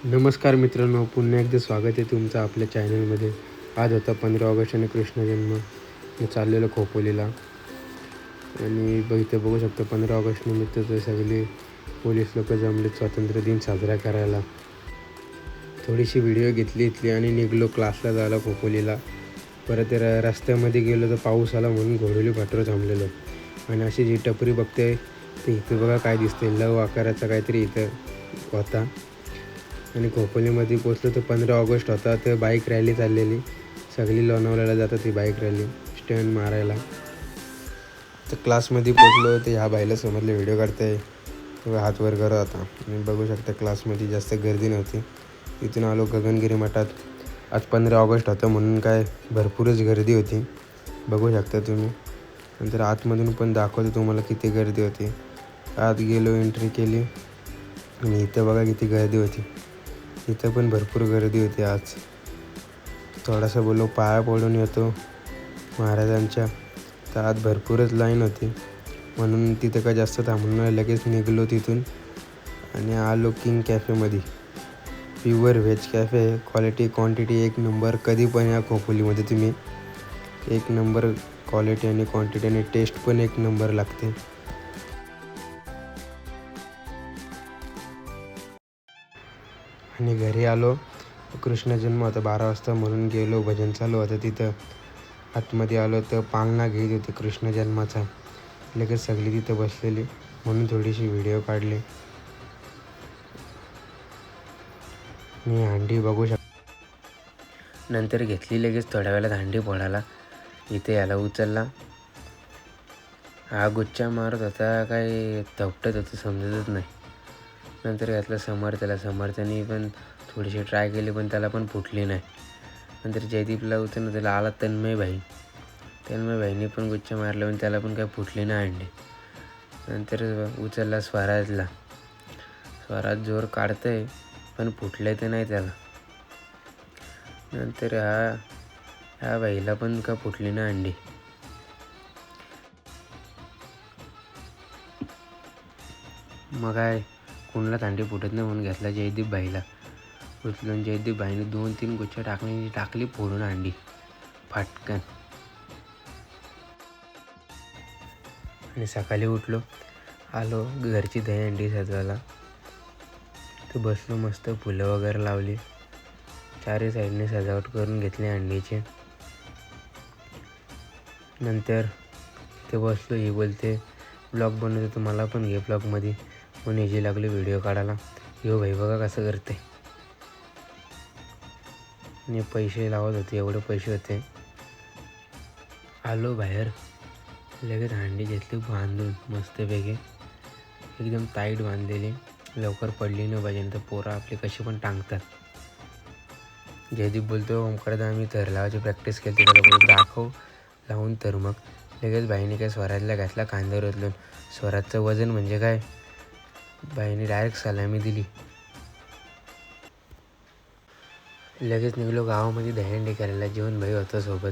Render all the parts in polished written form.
नमस्कार मित्रांनो, पुन्हा एकदा स्वागत आहे तुमचं आपल्या चॅनलमध्ये. आज होता 15 ऑगस्ट आणि कृष्ण जन्म. मी चाललेलो खोपोलीला आणि इथं बघू शकतो 15 ऑगस्ट निमित्त तर सगळे पोलीस लोक जमले स्वातंत्र्य दिन साजरा करायला. थोडीशी व्हिडिओ घेतली इथली आणि निघलो क्लासला जायला खोपोलीला. परत रस्त्यामध्ये गेलो तर पाऊस आला म्हणून घोडोली फाट्यावर थांबलेलो आणि अशी जी टपरी बघते तर इथं बघा काय दिसते, लव आकाराचा काहीतरी इथं होता. आणि खोपोलीमध्ये पोचलो तर 15 ऑगस्ट होता. तर बाईक रॅली चाललेली, सगळी लोणावळ्याला जातात ती बाईक रॅली स्टंट मारायला. तर क्लासमध्ये पोचलो तर ह्या बाईला समजलं व्हिडिओ काढताय, तेव्हा हात वर करत होता. आणि बघू शकता क्लासमध्ये जास्त गर्दी नव्हती. इथून आलो गगनगिरी मठात. आज 15 ऑगस्ट होतं म्हणून काय भरपूरच गर्दी होती, बघू शकता तुम्ही. नंतर आतमधून पण दाखवतो तुम्हाला किती गर्दी होती. आत गेलो, एंट्री केली आणि इथं बघा किती गर्दी होती. इथं पण भरपूर गर्दी होती आज. थोडासा बोललो पाया पडून येतो महाराजांच्या. तर आज भरपूरच लाईन होती म्हणून तिथं काय जास्त थांबून लगेच निघलो तिथून आणि आलो किंग कॅफेमध्ये. Pure veg cafe, quality quantity एक नंबर. कधी पण या खोपोलीमध्ये तुम्ही, एक नंबर क्वालिटी आणि क्वांटिटी आणि टेस्ट पण एक नंबर लागते. आणि घरी आलो, कृष्ण जन्म होता 12 वाजता म्हणून गेलो, भजन चालू होतं तिथं. आतमध्ये आलो तर पाळणा घेत होते कृष्ण जन्माचा. लगेच सगळी तिथं बसलेली म्हणून थोडीशी व्हिडिओ काढली. मी हंडी बघू नंतर घेतली लगेच थोड्या वेळात हंडी फोडायला. इथे याला उचलला, हा गुच्चा मारत होता, काय धपटत होतं समजतच नाही. नंतर घातलं समर्थाने पण थोडीशी ट्राय केली पण त्याला पण फुटली नाही. नंतर जयदीपला उचलून त्याला आला तन्मय भाईने पण गुच्चा मारला पण त्याला पण काय फुटली नाही अंडी. नंतर उचलला स्वराज जोर काढतंय पण फुटले तर नाही त्याला. नंतर ह्या भाईला पण का फुटली ना अंडी. मग काय कुणाला अंडी फुटत नाही म्हणून घेतला जयदीप भाईला उचलून. जयदीप भाईने 2-3 गुच्छा टाकली फोडून अंडी फाटकन. आणि सकाळी उठलो, आलो घरची दहीहंडी सजवायला. तर बसलो, मस्त फुलं वगैरे लावली, चारही साईडने सजावट करून घेतली अंडीची. नंतर ते बसलो, ही बोलते ब्लॉग बनवतो तर मला पण घे ब्लॉगमध्ये. म्हणून हिची लागली व्हिडिओ काढायला. यो भाई बघा कसं करते. आणि पैसे लावत होते, एवढे पैसे होते. आलो बाहेर, लगेच हंडी घेतली बांधून मस्तपैकी, एकदम टाईट बांधलेली, लवकर पडली नाही पाहिजे तर पोरं आपली कशी पण टांगतात. जयदीप बोलतो ओमकडे आम्ही थर लावायची प्रॅक्टिस केली, त्याला बोलतो दाखव लावून तर. मग लगेच बाईने काय स्वराजला घातला खांद्यावर उचलून. स्वराजचं वजन म्हणजे काय, बाईने डायरेक्ट सलामी दिली. लगेच निघलो गावामध्ये दहीहंडी करायला. जीवन भाई होता सोबत.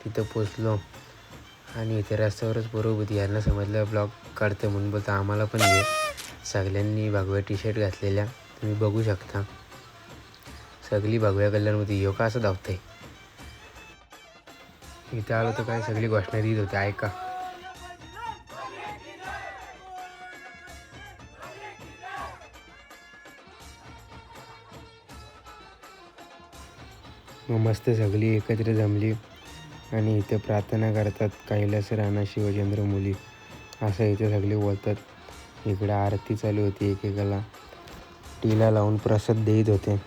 तिथं पोचलो आणि इथे रस्त्यावरच पोरं होती. यांना समजलं ब्लॉग काढते म्हणून बोलतो आम्हाला पण घे. सगळ्यांनी भगव्या टी-शर्ट घातलेल्या तुम्ही बघू शकता. सगळी भगव्या कलरमध्ये. यो का असं धावतंय. इथं आलो तर काय सगळी घोषणा देत होते, ऐका. मग मस्त सगळी एकत्र जमली आणि इथे प्रार्थना करतात. कैलास राणा शिवचंद्र मुली असं इथे सगळे बोलतात. इकडे आरती चालू होती, एकेकाला टीला लावून प्रसाद देत होते.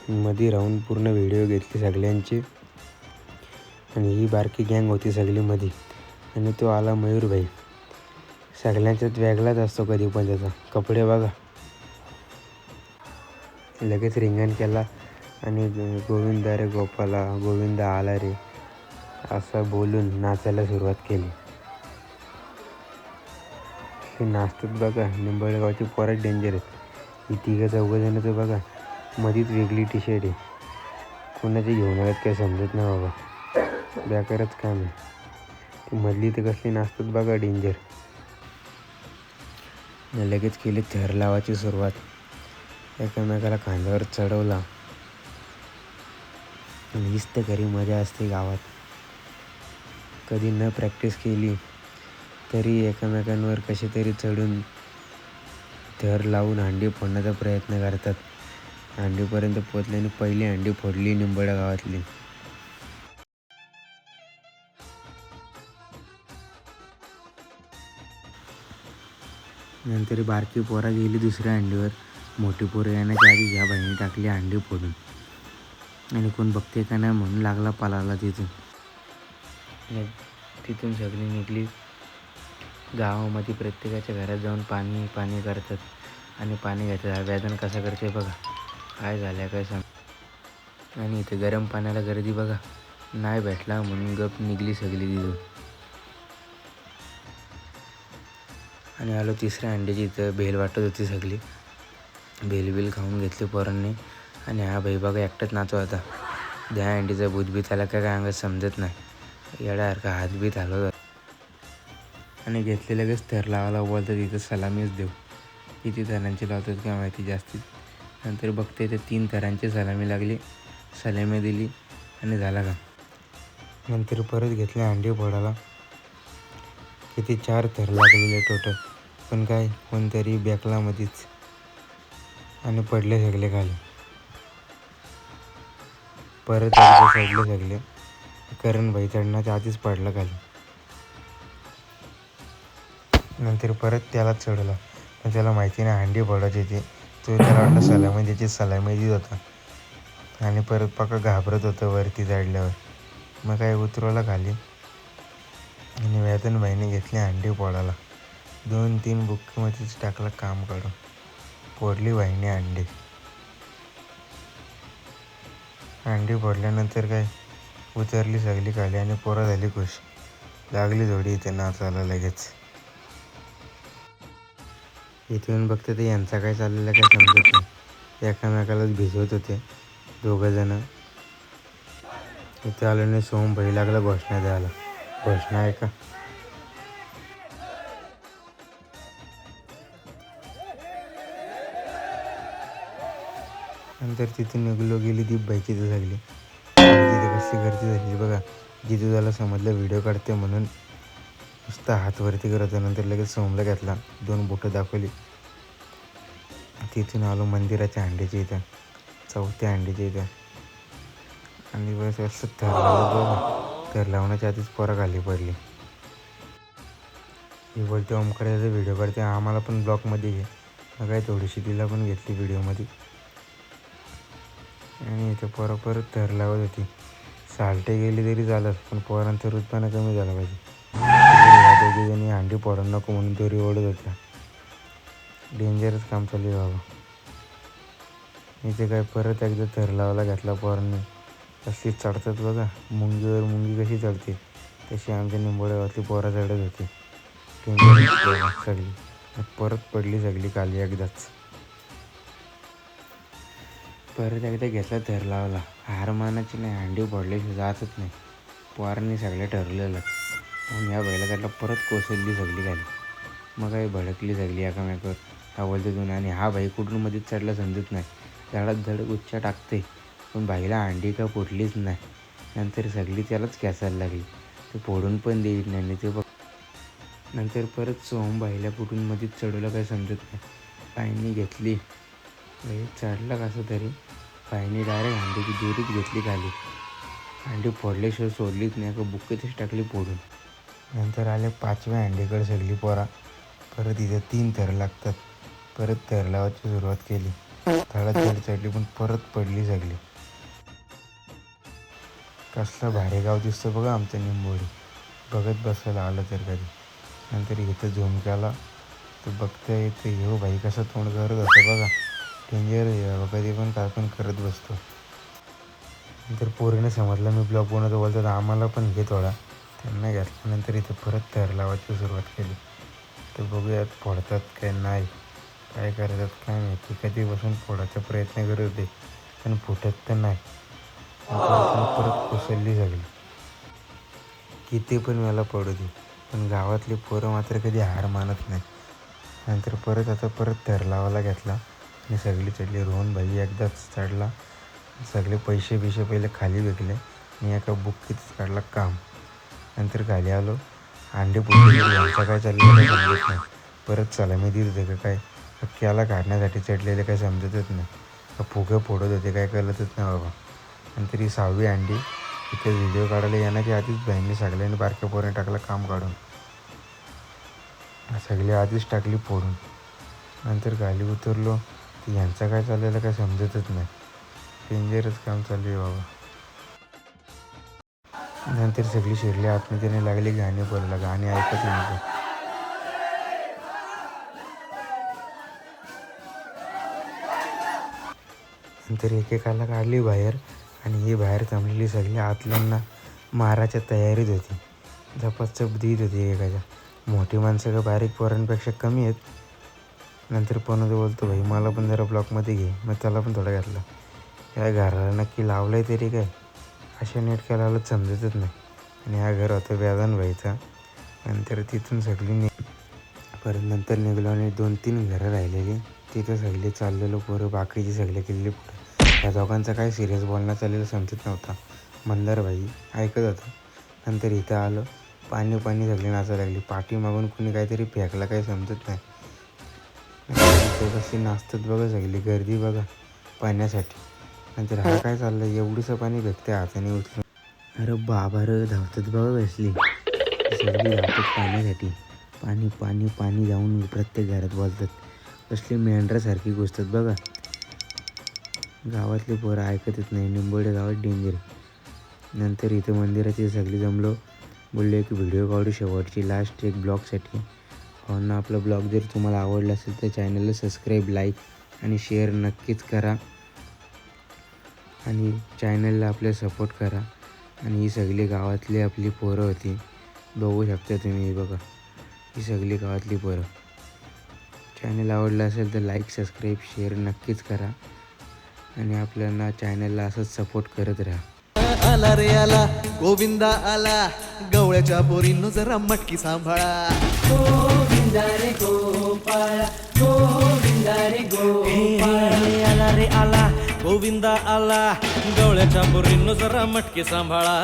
मध्ये राहून पूर्ण व्हिडिओ घेतली सगळ्यांची. आणि ही बारकी गँग होती सगळी मध्ये. आणि तो आला मयूर भाई, सगळ्यांच्यात वेगळाच असतो कधी पण त्याचा. कपडे बघा, लगेच रिंगण केला आणि गोविंद रे गोपाला, गोविंद आला रे असं बोलून नाचायला सुरुवात केली. हे नाचतात बघा, निंबळगावची पोरं डेंजर आहेत. ही 3-4 तर बघा, मधीच वेगळी टी-शर्ट आहे. कोणाची घेऊन आल्यात काय समजत नाही बाबा, बेकारच काम आहे. ती मधली तर कसली नाचतात बघा, डेंजर. लगेच केली थर लावायची सुरुवात. एकमेकाला खांद्यावर चढवला. हीच तर खरी मजा असते गावात. कधी न प्रॅक्टिस केली तरी एकमेकांवर कसे तरी चढून थर लावून हंडी फोडण्याचा प्रयत्न करतात. हंडीपर्यंत पोचल्याने पहिली हंडी फोडली निंबोड्या गावातली. नंतर बारकी पोरा गेली दुसऱ्या हंडीवर. मोठी पोरं येण्याच्या आधी ह्या बाईने टाकली हंडी फोडून. आणि कोण बघते का नाही म्हणून लागला पळाला तिथून. तिथून सगळी निघली. गावामध्ये प्रत्येकाच्या घरात जाऊन पाणी पाणी करतात आणि पाणी घेतात. व्याधन कसा करते बघा. काय झालं काय सांग. आणि इथे गरम पाण्याला गर्दी बघा. नाही भेटला म्हणून गप निघली सगळी तिथून. आणि आलो तिसऱ्या अंड्याची. इथं भेल वाटत होती सगळी. भेल खाऊन घेतली पोरांनी. आणि हा भाई बघा एकटाच नाचू आता. त्या अंडीचा भूतबीत आला काय अंगात समजत नाही. येड्यासारखा हातबीत हलवत. आणि घेतले लगेच थर लावायला बोलतात. तिथं सलामीच देऊ. किती थरांची लावतात काय माहिती जास्तीत. नंतर बघते ते 3 थरांची सलामी लागली. सलामी दिली आणि झाला का. नंतर परत घेतले अंडी फोडायला. किती 4 थर लागलेले टोटल. पण काय कोणतरी बॅकला मध्येच आणि पडले सगळे खाली. परत एकदा चढले सगळे. करण भाई चढण्याच्या आधीच पडला खाली. नंतर परत त्याला चढवलं. पण त्याला माहिती नाही हंडी फोडायची ती. तो त्याला वाटलं सलामी त्याची सलामी देत होता. आणि परत पक्का घाबरत होतं वरती चढल्यावर. मग काय उतरवला खाली. आणि वेदन भाईने घेतली हंडी फोडायला. 2-3 बुक्कीमध्येच टाकलं काम काढून. फोडली भाईने अंडी फोडल्यानंतर काय उतरली सगळी खाली. आणि पोरं झाली खुश. लागली जोडी इथे नाचायला लगेच. इथून बघते ते यांचा काय चाललेलं काय समजत नाही. एकामेकालाच भिजवत होते 2 जण. इथे आल्याने सोहम भाई लागला घोषणा द्यायला. घोषणा आहे का. नंतर तिथून निघलो गेली दीप भाईची तर सगळी. तिथे कशी गर्दी झाली बघा. जिथू त्याला समजलं व्हिडिओ काढते म्हणून नुसता हात वरती करत. नंतर लगेच सोमला घेतला. 2 बोटं दाखवली. तिथून आलो मंदिराच्या हंडीच्या इथं. 4थ्या हंडीच्या इथं. आणि बस असं थर लावलं बघा. थर लावण्याच्या आधीच पोरं खाली पडली. ही बोलते ओमकाराचा व्हिडिओ काढते आम्हाला पण ब्लॉकमध्ये घे. मग काय थोडीशी तिला पण घेतली व्हिडिओमध्ये. आणि इथे पोरं परत थर लावत होती. सालटे गेली तरी चालत पण पोरांचा रुतपणा कमी झाला पाहिजे. ह्या 2 जणी हंडी फोडायला नको म्हणून दोरी ओढत होत्या. डेंजरच काम चालू आहे बाबा. इथे काय परत एकदा थर लावायला घेतला पोरांनी. कसली चढतात बघा. मुंगीवर मुंगी कशी चढते तशी आमच्या निंबोड्यावरती पोरं चढत होती. डेंजरच सगळी. परत पडली सगळी खाली एकदाच. परत एकदा घेतला थर लावला. हार मानाची नाही. हंडी फोडल्याशी जातच नाही. पोरांनी सगळं ठरलेलंच. मग ह्या बैला त्याला परत कोसळली सगळी खाली. मग काही भडकली सगळी एकामेकावर. हा बोलते दोन. आणि हा भाई कुठून मध्येच चढला समजत नाही. धडक धडक उच्चा टाकते पण भाईला हंडी का फोडलीच नाही. नंतर सगळी त्यालाच खेचायला लागली. ते फोडून पण देईल नाही ते बघ. नंतर परत सोहम भाईला कुठून मध्येच चढवलं काय समजत नाही. बाईंनी घेतली. भाई चढला कसं तरी. बाईंनी डायरेक्ट हंडीची दोरीच घेतली खाली. हंडी फोडल्याशिवाय सोडलीच नाही. का बुक्केतच टाकली फोडून. नंतर आले 5व्या हंडीकडे सगळी पोरा. परत इथे 3 थर लागतात. परत थर लावायची सुरुवात केली. थोडा चढली पण परत पडली सगळी. कसलं भारी गाव दिसतं बघा आमचं निंबोडी. बघत बसायला आलं तर कधी. नंतर इथं झूम केला तर बघता येते हो भाई कसं तोंड करत होतं बघा. डेंजर कधी पण काय पण करत बसतो. नंतर पोरीने समजलं मी ब्लॉग बनवतो बोलतात आम्हाला पण घे थोडा. त्यांना घेतल्यानंतर इथं परत थर लावायची सुरुवात केली. तर बघूयात फोडतात काय नाही. काय करतात काय माहिती. कधीपासून फोडायचा प्रयत्न करत होते पण फुटत तर नाही. परत कोसळली सगळी. किती पण वेळा पडू दे पण गावातली पोरं मात्र कधी हार मानत नाही. नंतर परत थर लावायला घेतला. मी सगळी चढली. रोहन भाई एकदाच चढला. सगळे पैसे बिशे पहिले खाली विकले. मी एका बुक्कीतच काढला काम. नंतर खाली आलो. अंडे पुढे यांचा काय चाललेलं काय समजत नाही. परत चला मी देत होते का काय केला काढण्यासाठी चढलेले काय समजतच नाही. का फुगे फोडत होते काय कळतच नाही बाबा. नंतर ही 6वी अंडी इथे व्हिडिओ काढायला येण्याच्या आधीच बहिणी सगळ्यांनी बारक्या पोराने टाकलं काम काढून. सगळे आधीच टाकली फोडून. नंतर खाली उतरलो तर यांचं काय चाललेलं काय समजतच नाही. डेंजरच काम चालू आहे बाबा. नंतर सगळी शिरली आतमध्ये त्याने लागली गाणी बोलायला. गाणी ऐकत नाही. नंतर एकेकाला काढली बाहेर आणि ही बाहेर थांबलेली सगळी आतल्यांना मारायच्या तयारीत होती. झपाचप देत होती एकाच्या. मोठी माणसं का बारीक पोरांपेक्षा कमी आहेत. नंतर पण बोलतो भाई मला पण जरा ब्लॉकमध्ये घे. मग त्याला पण थोडा घातला. या घराला नक्की लावलं आहे तरी काय अशा नेटक्या लावलं समजतच नाही. आणि हा घर होता व्यादान व्हायचा. नंतर तिथून सगळी परत नंतर निघलो आणि 2-3 घरं राहिलेली. तिथं सगळे चाललेलो पोरं बाकीचे सगळे केलेले पुढे. त्या दोघांचा काय सिरियस बोलणं चाललेलं समजत नव्हता. मंदार भाई ऐकत होता. नंतर इथं आलो. पाणी सगळी नाचायला लागली. पाठीमागून कुणी काहीतरी फेकला काही समजत नाही. कशी नाचतात बघा सगळी. गर्दी बघा पाण्यासाठी. नंतर हा काय चाललं एवढंसं पाणी भेटते हाताने उचलून. अरे बाबा रे धावतात बघा बसली. सगळी धावतात पाण्यासाठी. पाणी पाणी पाणी जाऊन प्रत्येक घरात बोलतात. कसली मेंढरासारखी घुसतात बघा. गावातले पोरं ऐकतच नाही. निंबोडे गावात डेंजर. नंतर इथं मंदिराची सगळी जमलो. बोललो एक व्हिडिओ काढू शेवटची लास्ट एक ब्लॉगसाठी. ना आपला ब्लॉग जर तुम्हाला आवडला असेल तर चॅनलला सबस्क्राईब लाईक आणि शेअर नक्कीच करा. आणि चॅनलला आपल्या सपोर्ट करा. आणि ही सगळी गावातली आपली पोरं होती. बघू शकता तुम्ही. ही बघा ही सगळी गावातली पोरं. चॅनल आवडलं असेल तर लाईक सबस्क्राईब शेअर नक्कीच करा. आणि आपल्याला चॅनलला असंच सपोर्ट करत राहा. आला रे आला गोविंदा आला. गवळ्याच्या पोरींनो जरा मटकी सांभाळा. गोविंदा रे गोपाळा गोविंदा रे गोपाळा. आला रे आला गोविंदा आला. गवळ्याच्या पोरींनो जरा मटकी सांभाळा.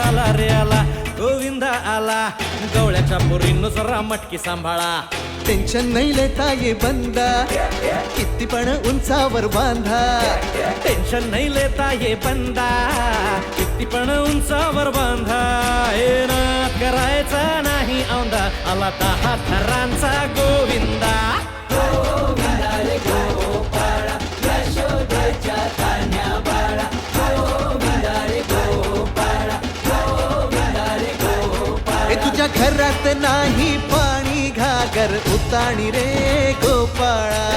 आला रे आला गोविंदा आला. गवळ्याच्या पोरींनो जरा मटकी सांभाळा. टेन्शन नाही लेता ये बंदा. किती पण उंचावर बांधा. टेन्शन नाही लेता ये बंदा. किती पण उंचावर बांधा. हे नाद करायचा नाही औंदा. आला 10 थरांचा गोविंदा. गोविंदा रे गोपाळा यशोदेच्या तान्या बाळा. गोविंदा रे गोपाळा गोविंदा रे गोपाळा. तुझ्या घरात नाही पाणी घागर उताणी रे गोपाळा.